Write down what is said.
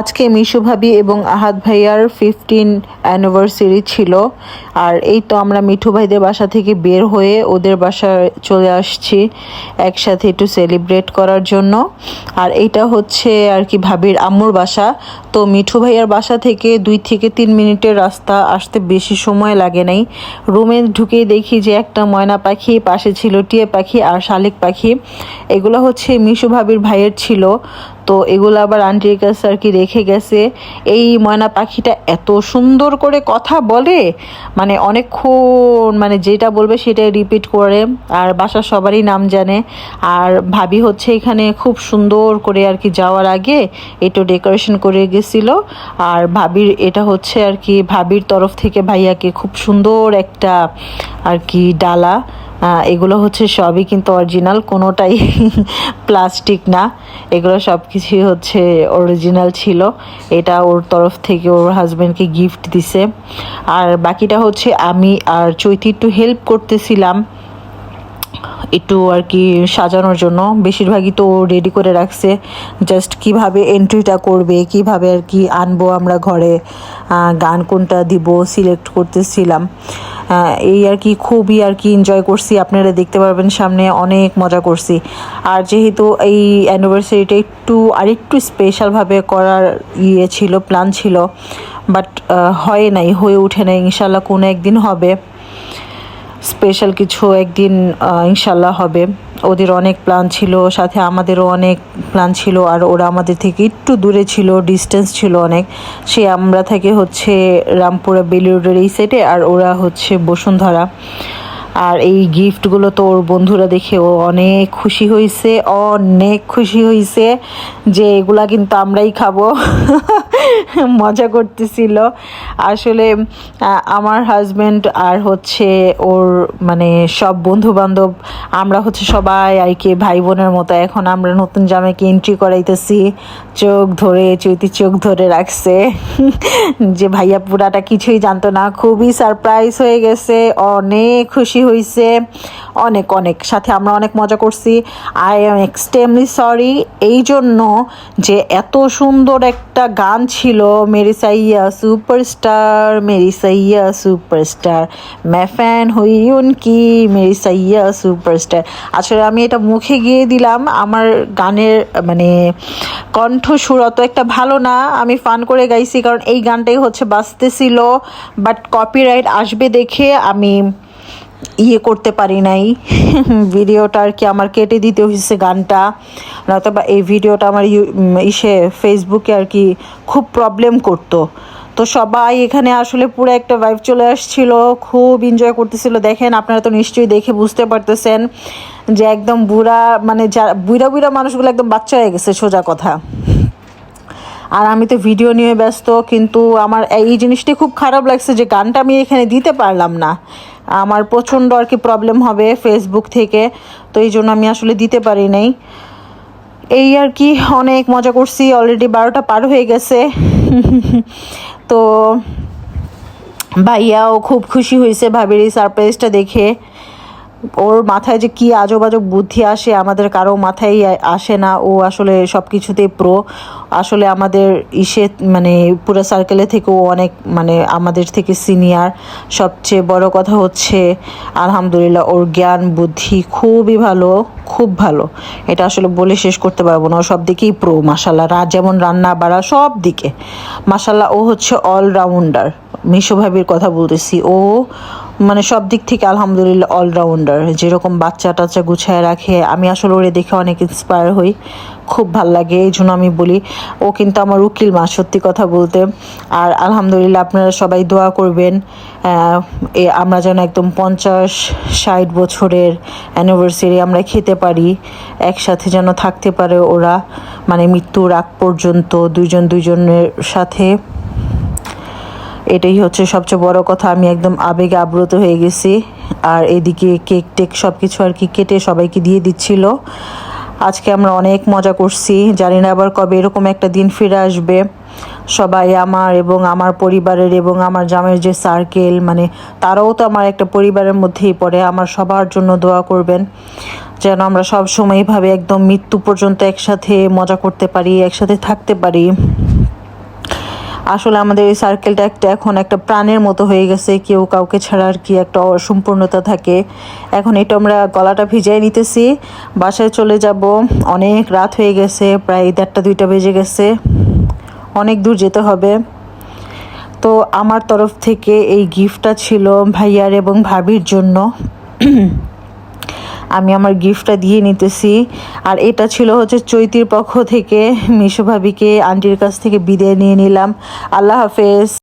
আজকে মিশু ভাবি এবং আহাদ ভাইয়ার 15 অ্যানিভার্সারি ছিল। আর এই তো আমরা মিঠু ভাইদের বাসা থেকে বের হয়ে ওদের বাসায় চলে আসছি একসাথে একটু সেলিব্রেট করার জন্য। আর এইটা হচ্ছে আর কি ভাবির আম্মুর বাসা। তো মিঠু ভাইয়ার বাসা থেকে 2 থেকে 3 মিনিটের রাস্তা, আসতে বেশি সময় লাগে নাই। রুমে ঢুকেই দেখি যে একটা ময়না পাখি, পাশে ছিল টিয়া পাখি আর শালিক পাখি। এগুলো হচ্ছে মিশু ভাবির ভাইয়ের ছিল। তো এগুলো আবার আন্টির কাছে আর কি রেখে গেছে। এই ময়না পাখিটা এত সুন্দর করে কথা বলে, মানে অনেকক্ষণ মানে যেটা বলবে সেটাই রিপিট করে, আর বাসার সবারই নাম জানে। আর ভাবি হচ্ছে এখানে খুব সুন্দর করে আর কি যাওয়ার আগে একটু ডেকোরেশন করে গেছিল। আর ভাবির এটা হচ্ছে আর কি ভাবির তরফ থেকে ভাইয়াকে খুব সুন্দর একটা আর কি ডালা। এগুলো হচ্ছে সবই কিন্তু অরিজিনাল, কোনোটাই প্লাস্টিক না। এগুলো সব কিছুই হচ্ছে অরিজিনাল ছিল। এটা ওর তরফ থেকে ওর হাজব্যান্ডকে গিফট দিছে। আর বাকিটা হচ্ছে আমি আর চৈতি একটু হেল্প করতেছিলাম একটু আর কি সাজানোর জন্য। বেশিরভাগই তো রেডি করে রাখছে, জাস্ট কিভাবে এন্ট্রিটা করবে, কিভাবে আর কি আনবো আমরা ঘরে, গান কোনটা দিব সিলেক্ট করতেছিলাম। এই আর কি খুবই আর কি এনজয় করছি, আপনারা দেখতে পারবেন সামনে, অনেক মজা করছি। আর যেহেতু এই অ্যানিভার্সারিটা আরেকটু স্পেশালভাবে করার ছিল, প্ল্যান ছিল, বাট হয়ে ওঠে নাই। ইনশাল্লাহ কোনো একদিন হবে, স্পেশাল কিছু একদিন ইনশাল্লাহ হবে। ওদের অনেক প্ল্যান ছিল, সাথে আমাদেরও অনেক প্ল্যান ছিল। আর ওরা আমাদের থেকে একটু দূরে ছিল, ডিস্টেন্স ছিল অনেক। আমরা থাকি হচ্ছে রামপুরা বেলি রোডের এই সাইডে, আর ওরা হচ্ছে বসুন্ধরা। আর এই গিফটগুলো তো ওর বন্ধুরা দেখে ও অনেক খুশি হয়েছে, যে এগুলা কিন্তু আমরাই খাবো। মজা করতেছিল আসলে। আমার হাজব্যান্ড আর হচ্ছে ওর মানে সব বন্ধু বান্ধব, আমরা হচ্ছে সবাই আর কি ভাই বোনের মতো। এখন আমরা নতুন জামাইকে এন্ট্রি করাইতেছি, চৈতি চোখ ধরে রাখছে। যে ভাইয়া পুরাটা কিছুই জানতো না, খুবই সারপ্রাইজ হয়ে গেছে, অনেক খুশি হয়েছে, অনেক অনেক। সাথে আমরা অনেক মজা করছি। আই এম এক্সট্রিমলি সরি এই জন্য যে এত সুন্দর একটা গান ছিল, মেরি সাইয়া সুপারস্টার, মেরি সাইয়া সুপারস্টার, मैं फैन हुई उनकी, मेरी সাইয়া সুপারস্টার। আসলে আমি এটা মুখে গিয়ে দিলাম, আমার গানের মানে কণ্ঠসুর অত একটা ভালো না, আমি ফান করে গাইছি কারণ এই গানটাই হচ্ছে বাজতেছিল। বাট কপিরাইট আসবে দেখে আমি করতে পারি নাই। ভিডিওটা আর কি আমার কেটে দিতে হয়েছে গানটা, নয়তো বা এই ভিডিওটা আমার ফেসবুকে আর কি খুব প্রবলেম করতো। তো সবাই এখানে আসলে পুরো একটা ভাইব চলে আসছিল, খুব এনজয় করতেছিল। দেখেন আপনারা তো নিশ্চয়ই দেখে বুঝতে পারতেছেন যে একদম বুড়া মানুষগুলো একদম বাচ্চা হয়ে গেছে, সোজা কথা। আর আমি তো ভিডিও নিয়ে ব্যস্ত, কিন্তু আমার এই জিনিসটি খুব খারাপ লাগছে যে গানটা আমি এখানে দিতে পারলাম না। আমার প্রচণ্ড আর কি প্রবলেম হবে ফেসবুক থেকে, তো এই জন্য আমি আসলে দিতে পারি নাই। এই আর কি অনেক মজা করছি, অলরেডি 12টা পার হয়ে গেছে। তো ভাইয়াও খুব খুশি হয়েছে ভাবির এই সারপ্রাইজটা দেখে। ওর মাথায় যে কি আজব আজব বুদ্ধি আসে, আমাদের কারো মাথায় আসে না। ও আসলে সব কিছুতেই প্রো। আসলে আমাদের মানে পুরো সার্কেলে থেকেও অনেক মানে আমাদের থেকে সিনিয়র। সবচেয়ে বড় কথা হচ্ছে আলহামদুলিল্লাহ ওর জ্ঞান বুদ্ধি খুবই ভালো, খুব ভালো। এটা আসলে বলে শেষ করতে পারবো না। ও সব দিকেই প্রো মাশাল্লাহ, যেমন রান্না বাড়া সব দিকে মাশাল্লাহ। ও হচ্ছে অলরাউন্ডার, মিশু ভাবির কথা বলতেছি। ও মানে সব দিক থেকে আলহামদুলিল্লাহ অলরাউন্ডার। যেরকম বাচ্চা টাচ্চা গুছায় রাখে, আমি আসলে ওরে দেখে অনেক ইন্সপায়ার হই, খুব ভাল লাগে। এই জন্য আমি বলি ও কিন্তু আমার উকিল মা, সত্যি কথা বলতে। আর আলহামদুলিল্লাহ আপনারা সবাই দোয়া করবেন আমরা যেন একদম 50-60 বছরের অ্যানিভার্সারি আমরা খেতে পারি, একসাথে যেন থাকতে পারে ওরা, মানে মৃত্যুর আগ পর্যন্ত দুজনের সাথে। এটাই হচ্ছে সবচেয়ে বড় কথা। আমি একদম আবেগে আপ্লুত হয়ে গেছি। আর এদিকে কেক টেক সব কিছু আর কি কেটে সবাইকে দিয়ে দিচ্ছিল। আজকে আমরা অনেক মজা করছি, জানি না আবার কবে এরকম একটা দিন ফিরে আসবে। সবাই আমার এবং আমার পরিবারের এবং আমার জামাইয়ের যে সার্কেল, মানে তারাও তো আমার একটা পরিবারের মধ্যেই পড়ে। আমার সবার জন্য দোয়া করবেন যেন আমরা সব সময় এইভাবে একদম মৃত্যু পর্যন্ত একসাথে মজা করতে পারি, একসাথে থাকতে পারি। আসলে আমাদের এই সার্কেলটা এখন একটা প্রাণের মতো হয়ে গেছে, কেউ কাউকে ছাড়া আর কি একটা অসম্পূর্ণতা থাকে। এখন এটা আমরা গলাটা ভিজাই নিতেছি, বাসায় চলে যাব। অনেক রাত হয়ে গেছে, প্রায় 1:30-2টা বেজে গেছে, অনেক দূর যেতে হবে। তো আমার তরফ থেকে এই গিফটটা ছিল ভাইয়ার এবং ভাবির জন্য। আমি আমার গিফটটা দিয়ে নিতেছি। আর এটা ছিল হচ্ছে চৈতির পক্ষ থেকে মিশু ভাবিকে আন্টির কাছ থেকে বিদায় নিয়ে নিলাম। আল্লাহ হাফেজ।